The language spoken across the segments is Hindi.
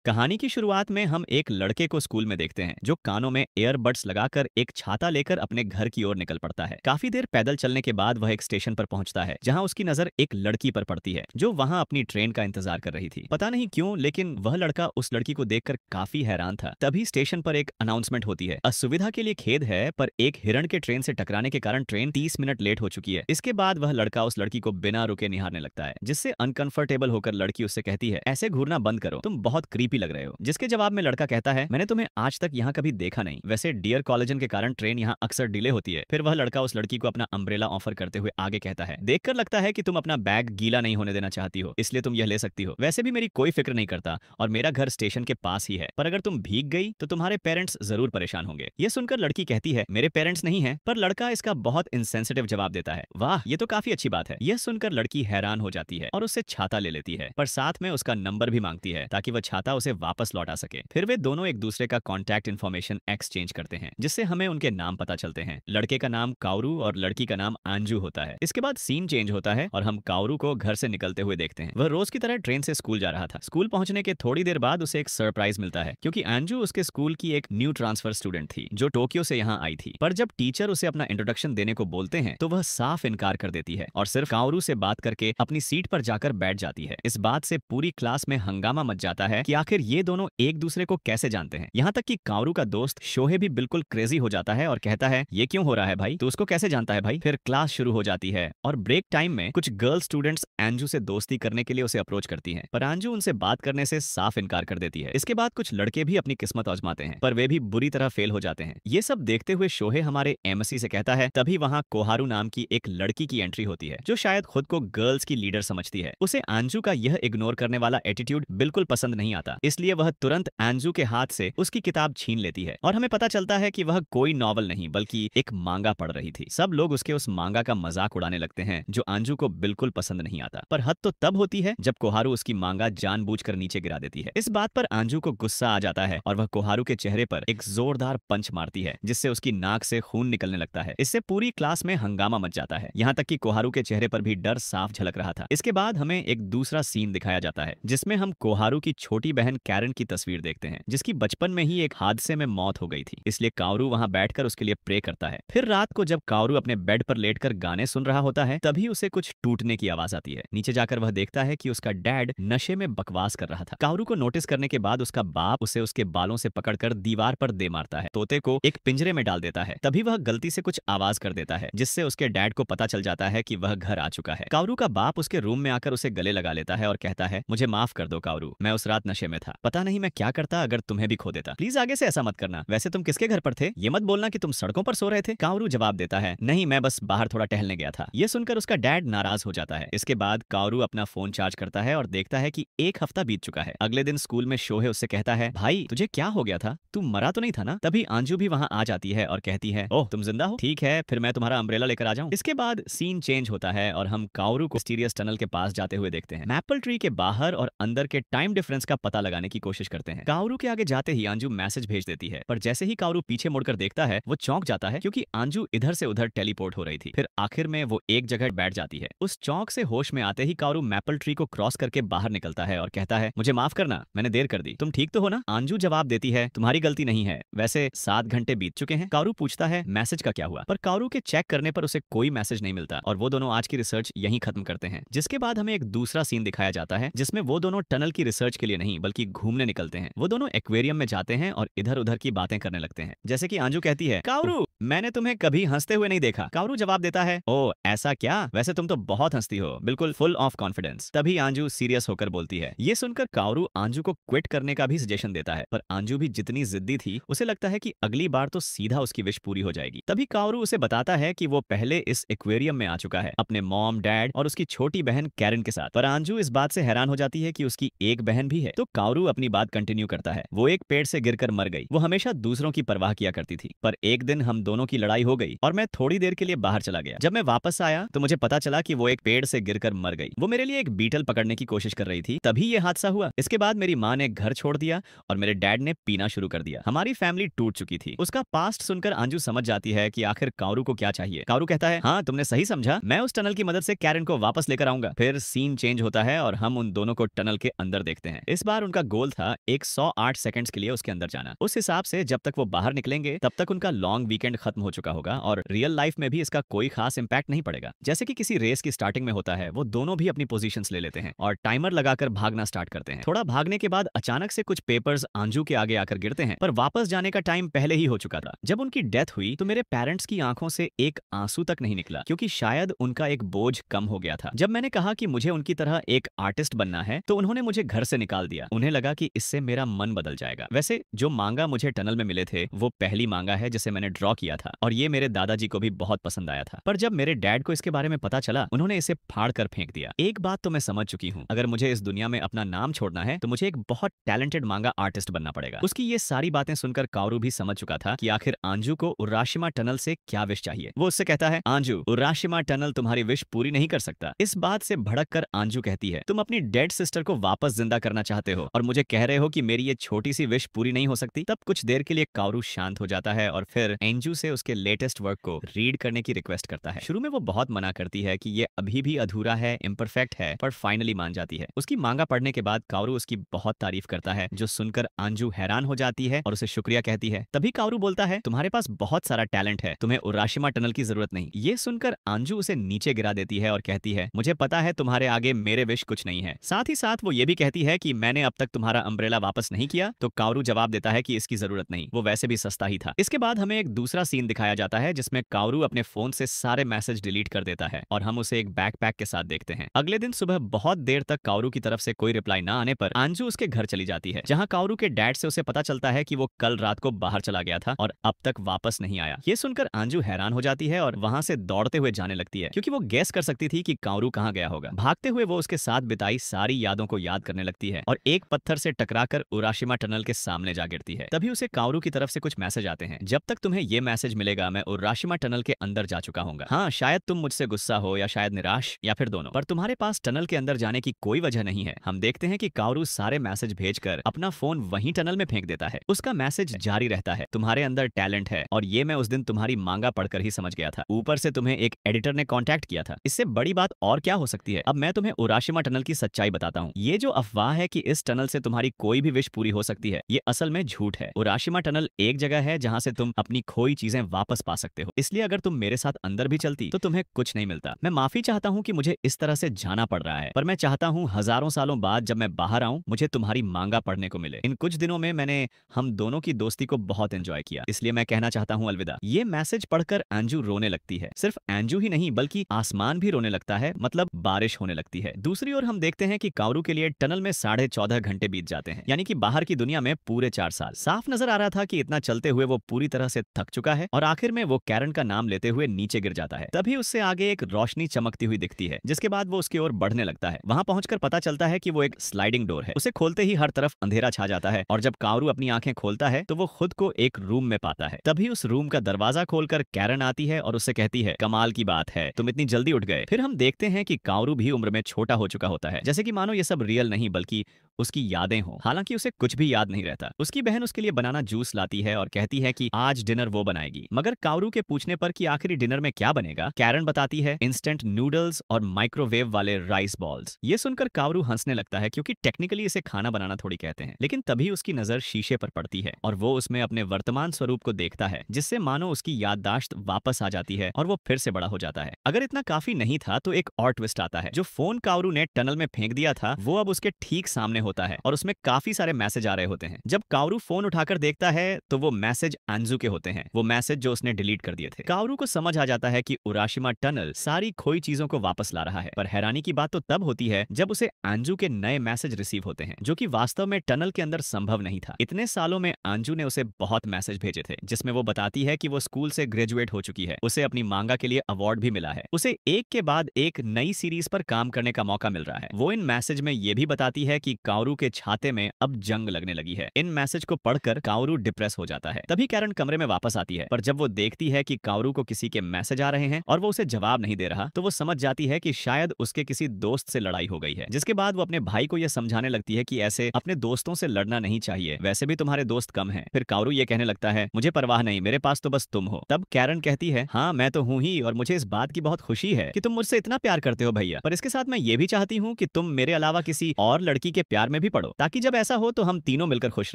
कहानी की शुरुआत में हम एक लड़के को स्कूल में देखते हैं जो कानों में ईयरबड्स लगाकर एक छाता लेकर अपने घर की ओर निकल पड़ता है। काफी देर पैदल चलने के बाद वह एक स्टेशन पर पहुंचता है जहां उसकी नजर एक लड़की पर पड़ती है जो वहां अपनी ट्रेन का इंतजार कर रही थी। पता नहीं क्यों, लेकिन वह लड़का उस लड़की को देखकर काफी हैरान था। तभी स्टेशन पर एक अनाउंसमेंट होती है, असुविधा के लिए खेद है, पर एक हिरण के ट्रेन से टकराने के कारण ट्रेन 30 मिनट लेट हो चुकी है। इसके बाद वह लड़का उस लड़की को बिना रुके निहारने लगता है, जिससे अनकंफर्टेबल होकर लड़की उससे कहती है, ऐसे घूरना बंद करो, तुम बहुत क्रीपी लग रहे हो। जिसके जवाब में लड़का कहता है, मैंने तुम्हें आज तक यहाँ कभी देखा नहीं। वैसे डियर कॉलेजन के कारण ट्रेन यहाँ अक्सर डिले होती है। फिर वह लड़का उस लड़की को अपना अम्ब्रेला ऑफर करते हुए आगे कहता है, देखकर लगता है कि तुम अपना बैग गीला नहीं होने देना चाहती हो, इसलिए तुम यह ले सकती हो। वैसे भी मेरी कोई फिक्र नहीं करता और मेरा घर स्टेशन के पास ही है, पर अगर तुम भीग गई तो तुम्हारे पेरेंट्स जरूर परेशान होंगे। यह सुनकर लड़की कहती है, मेरे पेरेंट्स नहीं है, पर लड़का इसका बहुत इंसेंसिटिव जवाब देता है। वाह, ये तो काफी अच्छी बात है। यह सुनकर लड़की हैरान हो जाती है और उससे छाता ले लेती है, पर साथ में उसका नंबर भी मांगती है ताकि वह छाता उसे वापस लौटा सके। फिर वे दोनों एक दूसरे का कॉन्टैक्ट इन्फॉर्मेशन एक्सचेंज करते हैं, जिससे हमें उनके नाम पता चलते हैं। लड़के का नाम काउरू और लड़की का नाम अंजू होता है। इसके बाद सीन चेंज होता है और हम काउरू को घर से निकलते हुए देखते हैं। वह रोज की तरह ट्रेन से स्कूल जा रहा था। स्कूल पहुंचने के थोड़ी देर बाद उसे एक सरप्राइज मिलता है, क्योंकि अंजू उसके स्कूल की एक न्यू ट्रांसफर स्टूडेंट थी जो टोक्यो से यहाँ आई थी। पर जब टीचर उसे अपना इंट्रोडक्शन देने को बोलते हैं तो वह साफ इनकार कर देती है और सिर्फ काउरू से बात करके अपनी सीट पर जाकर बैठ जाती है। इस बात से पूरी क्लास में हंगामा मच जाता है कि आखिर ये दोनों एक दूसरे को कैसे जानते हैं। यहाँ तक कि काउरू का दोस्त शोहे भी बिल्कुल क्रेजी हो जाता है और कहता है, ये क्यों हो रहा है भाई, तू उसको कैसे जानता है भाई। फिर क्लास शुरू हो जाती है और ब्रेक टाइम में कुछ गर्ल स्टूडेंट्स अंजू से दोस्ती करने के लिए उसे अप्रोच करती हैं, पर अंजू उनसे बात करने से साफ इनकार कर देती है। इसके बाद कुछ लड़के भी अपनी किस्मत आजमाते हैं, पर वे भी बुरी तरह फेल हो जाते हैं। ये सब देखते हुए शोहे हमारे एमएससी से कहता है, तभी वहाँ कोहारू नाम की एक लड़की की एंट्री होती है जो शायद खुद को गर्ल्स की लीडर समझती है। उसे अंजू का यह इग्नोर करने वाला एटीट्यूड बिल्कुल पसंद नहीं आता, इसलिए वह तुरंत अंजू के हाथ से उसकी किताब छीन लेती है और हमें पता चलता है कि वह कोई नॉवल नहीं बल्कि एक मांगा पढ़ रही थी। सब लोग उसके उस मांगा का मजाक उड़ाने लगते हैं जो अंजू को बिल्कुल पसंद नहीं आता, पर हद तो तब होती है जब कोहारू उसकी मांगा जानबूझकर नीचे गिरा देती है। इस बात पर अंजू को गुस्सा आ जाता है और वह कोहारू के चेहरे पर एक जोरदार पंच मारती है, जिससे उसकी नाक से खून निकलने लगता है। इससे पूरी क्लास में हंगामा मच जाता है, यहाँ तक कि कोहारू के चेहरे पर भी डर साफ झलक रहा था। इसके बाद हमें एक दूसरा सीन दिखाया जाता है जिसमें हम कोहारू की छोटी बहन कैरन की तस्वीर देखते हैं, जिसकी बचपन में ही एक हादसे में मौत हो गई थी, इसलिए काउरू वहां बैठकर उसके लिए प्रे करता है। फिर रात को जब काउरू अपने बेड पर लेटकर गाने सुन रहा होता है तभी उसे कुछ टूटने की आवाज आती है। नीचे जाकर वह देखता है कि उसका डैड नशे में बकवास कर रहा था। काउरू को नोटिस करने के बाद उसका बाप उसे उसके बालों से पकड़कर दीवार पर दे मारता है, तोते को एक पिंजरे में डाल देता है। तभी वह गलती से कुछ आवाज कर देता है, जिससे उसके डैड को पता चल जाता है कि वह घर आ चुका है। काउरू का बाप उसके रूम में आकर उसे गले लगा लेता है और कहता है, मुझे माफ कर दो काउरू, मैं उस रात नशे में था, पता नहीं मैं क्या करता अगर तुम्हें भी खो देता। प्लीज आगे से ऐसा मत करना। वैसे तुम किसके घर पर थे, ये मत बोलना कि तुम सड़कों पर सो रहे थे। काउरू जवाब देता है, नहीं, मैं बस बाहर थोड़ा टहलने गया था। ये सुनकर उसका डैड नाराज हो जाता है। इसके बाद काउरू अपना फोन चार्ज करता है और देखता है कि एक हफ्ता बीत चुका है। अगले दिन स्कूल में शोहे उससे कहता है, भाई तुझे क्या हो गया था, तू मरा तो नहीं था ना। तभी अंजू भी वहां आ जाती है और कहती है, ओह तुम जिंदा हो, ठीक है फिर मैं तुम्हारा अम्ब्रेला लेकर आ जाऊं। इसके बाद सीन चेंज होता है और हम काउरू को मिस्टीरियस टनल के पास जाते हुए देखते हैं। मैपल ट्री के बाहर और अंदर के टाइम डिफरेंस का पता लगाने की कोशिश करते हैं। काउरू के आगे जाते ही अंजू मैसेज भेज देती है, पर जैसे ही काउरू पीछे मुड़कर देखता है वो चौंक जाता है, क्योंकि अंजू इधर से उधर टेलीपोर्ट हो रही थी। फिर आखिर में वो एक जगह बैठ जाती है। उस चौंक से होश में आते ही काउरू मैपल ट्री को क्रॉस करके बाहर निकलता है और कहता है, मुझे माफ करना, मैंने देर कर दी, तुम ठीक तो हो ना। अंजू जवाब देती है, तुम्हारी गलती नहीं है, वैसे 7 घंटे बीत चुके हैं। काउरू पूछता है, मैसेज का क्या हुआ, पर काउरू के चेक करने पर उसे कोई मैसेज नहीं मिलता और वो दोनों आज की रिसर्च यहीं खत्म करते हैं। जिसके बाद हमें एक दूसरा सीन दिखाया जाता है जिसमें वो दोनों टनल की रिसर्च के लिए नहीं बल्कि घूमने निकलते हैं। वो दोनों एक्वेरियम में जाते हैं और इधर उधर की बातें करने लगते हैं। जैसे कि अंजू कहती है, काउरू मैंने तुम्हें कभी हंसते हुए नहीं देखा। काउरू जवाब देता है, ओ ऐसा क्या, वैसे तुम तो बहुत हंसती हो, बिल्कुल फुल ऑफ कॉन्फिडेंस। तभी अंजू सीरियस होकर बोलती है। ये सुनकर काउरू अंजू को क्विट करने का भी सजेशन देता है, पर अंजू भी जितनी जिद्दी थी उसे लगता है कि अगली बार तो सीधा उसकी विश पूरी हो जाएगी। तभी काउरू उसे बताता है कि वो पहले इस एक्वेरियम में आ चुका है अपने मॉम, डैड और उसकी छोटी बहन कैरन के साथ। पर अंजू इस बात से हैरान हो जाती है कि उसकी एक बहन भी है। तो काउरू अपनी बात कंटिन्यू करता है, वो एक पेड़ से गिरकर मर गई, वो हमेशा दूसरों की परवाह किया करती थी, पर एक दिन हम दोनों की लड़ाई हो गई और मैं थोड़ी देर के लिए बाहर चला गया। जब मैं वापस आया तो मुझे पता चला कि वो एक पेड़ से गिरकर मर गई। वो मेरे लिए एक बीटल पकड़ने की कोशिश कर रही थी, तभी ये हादसा हुआ। इसके बाद मेरी माँ ने घर छोड़ दिया और मेरे डैड ने पीना शुरू कर दिया। हमारी फैमिली टूट चुकी थी। उसका पास्ट सुनकर अंजू समझ जाती है कि आखिर काउरू को क्या चाहिए। काउरू कहता है, हाँ तुमने सही समझा, मैं उस टनल की मदद से कैरन को वापस लेकर आऊंगा। फिर सीन चेंज होता है और हम उन दोनों को टनल के अंदर देखते हैं। इस बार उनका गोल था एक 108 सेकंड्स के लिए उसके अंदर जाना। उस हिसाब से जब तक वो बाहर निकलेंगे तब तक उनका लॉन्ग वीकेंड खत्म हो चुका होगा और रियल लाइफ में भी इसका कोई खास इंपैक्ट नहीं पड़ेगा। जैसे कि किसी रेस की स्टार्टिंग में होता है, वो दोनों भी अपनी पोजीशंस ले लेते हैं और टाइमर लगाकर भागना स्टार्ट करते हैं। थोड़ा भागने के बाद अचानक से कुछ पेपर्स अंजू के आगे आकर गिरते हैं, पर वापस जाने का टाइम पहले ही हो चुका था। जब उनकी डेथ हुई तो मेरे पेरेंट्स की आंखों से एक आंसू तक नहीं निकला, क्योंकि शायद उनका एक बोझ कम हो गया था। जब मैंने कहा कि मुझे उनकी तरह एक आर्टिस्ट बनना है तो उन्होंने मुझे घर से निकाल दिया। उन्हें लगा कि इससे मेरा मन बदल जाएगा। वैसे जो मांगा मुझे टनल में मिले थे वो पहली मांगा है जिसे मैंने ड्रॉ किया था और ये मेरे दादाजी को भी बहुत पसंद आया था। पर जब मेरे डैड को इसके बारे में पता चला, उन्होंने इसे फाड़ कर फेंक दिया। एक बात तो मैं समझ चुकी हूँ, अगर मुझे इस दुनिया में अपना नाम छोड़ना है तो मुझे एक बहुत टैलेंटेड मांगा आर्टिस्ट बनना पड़ेगा। उसकी ये सारी बातें सुनकर काओरू भी समझ चुका था कि आखिर अंजू को उराशिमा टनल से क्या विश चाहिए। वो उससे कहता है, अंजू, उराशिमा टनल तुम्हारी विश पूरी नहीं कर सकता। इस बात से भड़क कर अंजू कहती है, तुम अपनी डेड सिस्टर को वापस जिंदा करना चाहते हो और मुझे कह रहे हो कि मेरी ये छोटी सी विश पूरी नहीं हो सकती। तब कुछ देर के लिए काओरू शांत हो जाता है और फिर अंजू से उसके लेटेस्ट वर्क को रीड करने की रिक्वेस्ट करता है। शुरू में वो बहुत मना करती है कि ये अभी भी अधूरा है, इम्परफेक्ट है, पर फाइनली मान जाती है। उसकी मांगा पढ़ने के बाद काओरू उसकी बहुत तारीफ करता है, जो सुनकर अंजू हैरान हो जाती है और उसे शुक्रिया कहती है। तभी काओरू बोलता है, तुम्हारे पास बहुत सारा टैलेंट है, तुम्हें उराशिमा टनल की जरूरत नहीं। ये सुनकर अंजू उसे नीचे गिरा देती है और कहती है, मुझे पता है तुम्हारे आगे मेरे विश कुछ नहीं है। साथ ही साथ वो ये भी कहती है कि मैंने अब तक तुम्हारा अम्ब्रेला वापस नहीं किया। तो काओरू जवाब देता है कि इसकी जरूरत नहीं, वो वैसे भी सस्ता ही था। इसके बाद हमें एक दूसरा सीन दिखाया जाता है जिसमें काओरू अपने फोन से सारे मैसेज डिलीट कर देता है और हम उसे एक बैकपैक के साथ देखते हैं। अगले दिन सुबह बहुत देर तक काओरू की तरफ से कोई रिप्लाई ना आने पर अंजू उसके घर चली जाती है, जहां काओरू के डैड से उसे पता चलता है कि वो कल रात को बाहर चला गया था और अब तक वापस नहीं आया। ये सुनकर अंजू हैरान हो जाती है और वहां से दौड़ते हुए जाने लगती है, क्योंकि वो गेस कर सकती थी कि काओरू कहां गया होगा। भागते हुए वो उसके साथ बिताई सारी यादों को याद करने लगती है और एक पत्थर से टकराकर उराशिमा टनल के सामने जा गिरती है। तभी उसे काओरू की तरफ से कुछ मैसेज आते हैं, जब तक तुम्हें ये मैसेज मिलेगा मैं उराशिमा टनल के अंदर जा चुका हूँ। हाँ, शायद तुम मुझसे गुस्सा हो या शायद निराश या फिर दोनों, पर तुम्हारे पास टनल के अंदर जाने की कोई वजह नहीं है। हम देखते हैं कि काओरू सारे मैसेज भेजकर अपना फोन वहीं टनल में फेंक देता है। उसका मैसेज जारी रहता है, तुम्हारे अंदर टैलेंट है और ये मैं उस दिन तुम्हारी मांगा पढ़कर ही समझ गया था। ऊपर से तुम्हें एक एडिटर ने कांटेक्ट किया था। इससे बड़ी बात और क्या हो सकती है। अब मैं तुम्हें उराशिमा टनल की सच्चाई बताता हूँ। ये जो अफवाह है कि इस टनल से तुम्हारी कोई भी विश पूरी हो सकती है, ये असल में झूठ है। उराशिमा टनल एक जगह है जहाँ से तुम अपनी खोई चीजें वापस पा सकते हो। इसलिए अगर तुम मेरे साथ अंदर भी चलती तो तुम्हें कुछ नहीं मिलता। मैं माफी चाहता हूँ कि मुझे इस तरह से जाना पड़ रहा है, पर मैं चाहता हूँ हजारों सालों बाद जब मैं बाहर आऊं मुझे तुम्हारी मांगा पढ़ने को मिले। इन कुछ दिनों में मैंने हम दोनों की दोस्ती को बहुत एंजॉय किया, इसलिए मैं कहना चाहता हूँ अलविदा। ये मैसेज पढ़कर अंजू रोने लगती है। सिर्फ अंजू ही नहीं बल्कि आसमान भी रोने लगता है, मतलब बारिश होने लगती है। दूसरी ओर हम देखते हैं कि काओरू के लिए टनल में 14.5 घंटे बीत जाते हैं, यानी कि बाहर की दुनिया में पूरे 4 साल। साफ नजर आ रहा था कि इतना चलते हुए वो पूरी तरह से थक चुका है और आखिर में वो कैरन का नाम लेते हुए नीचे गिर जाता है। तभी उससे आगे एक रोशनी चमकती हुई दिखती है, जिसके बाद वो उसकी ओर बढ़ने लगता है। वहां पहुंचकर पता चलता है कि वो एक स्लाइडिंग डोर है। उसे खोलते ही हर तरफ अंधेरा छा जाता है और जब काओरू अपनी आंखें खोलता है तो वो खुद को एक रूम में पाता है। तभी उस रूम का दरवाजा खोलकर कैरन आती है और उससे कहती है, कमाल की बात है, तुम इतनी जल्दी उठ गए। फिर हम देखते हैं कि काओरू भी उम्र में छोटा हो चुका होता है, जैसे कि मानो ये सब रियल नहीं बल्कि उसकी यादें हो। हालांकि उसे कुछ भी याद नहीं रहता। उसकी बहन उसके लिए बनाना जूस लाती है और कहती है कि आज डिनर वो बनाएगी। मगर काओरू के पूछने पर कि आखिरी डिनर में क्या बनेगा, कैरन बताती है इंस्टेंट नूडल्स और माइक्रोवेव वाले राइस बॉल्स। ये सुनकर काओरू हंसने लगता है, क्योंकि टेक्निकली इसे खाना बनाना थोड़ी कहते हैं। लेकिन तभी उसकी नजर शीशे पर पड़ती है और वो उसमें अपने वर्तमान स्वरूप को देखता है, जिससे मानो उसकी याददाश्त वापस आ जाती है और वो फिर से बड़ा हो जाता है। अगर इतना काफी नहीं था तो एक और ट्विस्ट आता है। जो फोन काओरू ने टनल में फेंक दिया था वो अब उसके ठीक सामने होता है और उसमें काफी सारे मैसेज आ रहे होते हैं। जब काओरू फोन उठाकर देखता है तो वो मैसेज अंजू के होते हैं, वो मैसेज जो उसने डिलीट कर दिए थे। काओरू को समझ आ जाता है कि उराशिमा टनल सारी खोई चीजों को वापस ला रहा है। पर हैरानी की बात तो तब होती है जब उसे अंजू के नए मैसेज रिसीव होते हैं, जो कि वास्तव में टनल के अंदर संभव नहीं था। इतने सालों में अंजू ने उसे बहुत मैसेज भेजे थे, जिसमें वो बताती है कि वो स्कूल से ग्रेजुएट हो चुकी है, उसे अपनी मांगा के लिए अवार्ड भी मिला है, उसे एक के बाद एक नई सीरीज पर काम करने का मौका मिल रहा है। वो इन मैसेज में ये भी बताती है कि काओरू के छाते में अब जंग लगने लगी है। इन मैसेज को पढ़कर काओरू डिप्रेस हो जाता है। तभी कैरन कमरे में वापस आती है, पर जब वो देखती है कि काओरू को किसी के मैसेज आ रहे हैं और वो उसे जवाब नहीं दे रहा, तो वो समझ जाती है कि शायद उसके किसी दोस्त से लड़ाई हो गई है। जिसके बाद वो अपने भाई को यह समझाने लगती है कि ऐसे अपने दोस्तों से लड़ना नहीं चाहिए, वैसे भी तुम्हारे दोस्त कम हैं। फिर काओरू ये कहने लगता है, मुझे परवाह नहीं, मेरे पास तो बस तुम हो। तब कैरन कहती है, हाँ मैं तो हूँ ही, और मुझे इस बात की बहुत खुशी है कि तुम मुझसे इतना प्यार करते हो भैया, पर इसके साथ मैं ये भी चाहती हूँ कि तुम मेरे अलावा किसी और लड़की के प्यार में भी भी पढ़ो, ताकि जब ऐसा हो तो हम तीनों मिलकर खुश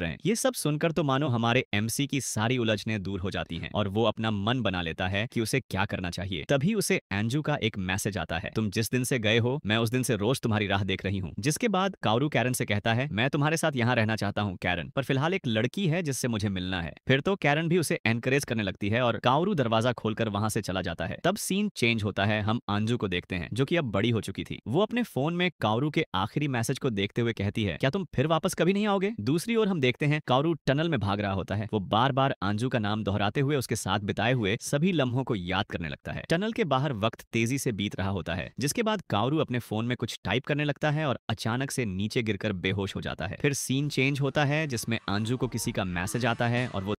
रहें। ये सब सुनकर तो मानो हमारे एमसी की सारी उलझनें दूर हो जाती हैं और वो अपना मन बना लेता है कि उसे क्या करना चाहिए। तभी उसे एंजू का एक मैसेज आता है, तुम जिस दिन से गए हो मैं उस दिन से रोज तुम्हारी राह देख रही हूँ। जिसके बाद काउरू कैरन से कहता है, मैं तुम्हारे साथ यहाँ रहना चाहता हूँ कैरन, पर फिलहाल एक लड़की है जिससे मुझे मिलना है। फिर तो कैरन भी उसे एनकरेज करने लगती है और काउरू दरवाजा खोलकर वहां से चला जाता है। तब सीन चेंज होता है, हम अंजू को देखते हैं जो कि अब बड़ी हो चुकी थी। वो अपने फोन में काउरू के आखिरी मैसेज को देखते हुए कहती है, क्या तुम फिर वापस कभी नहीं आओगे? दूसरी ओर हम देखते हैं काउरू टनल में भाग रहा होता है। वो बार बार अंजू का नाम दोहराते हुए उसके साथ बिताए हुए सभी लम्हों को याद करने लगता है। टनल के बाहर वक्त तेजी से बीत रहा होता है, जिसके बाद काउरू अपने फोन में कुछ टाइप करने लगता है और अचानक से नीचे गिरकर बेहोश हो जाता है। फिर सीन चेंज होता है जिसमें अंजू को किसी का मैसेज आता है और वो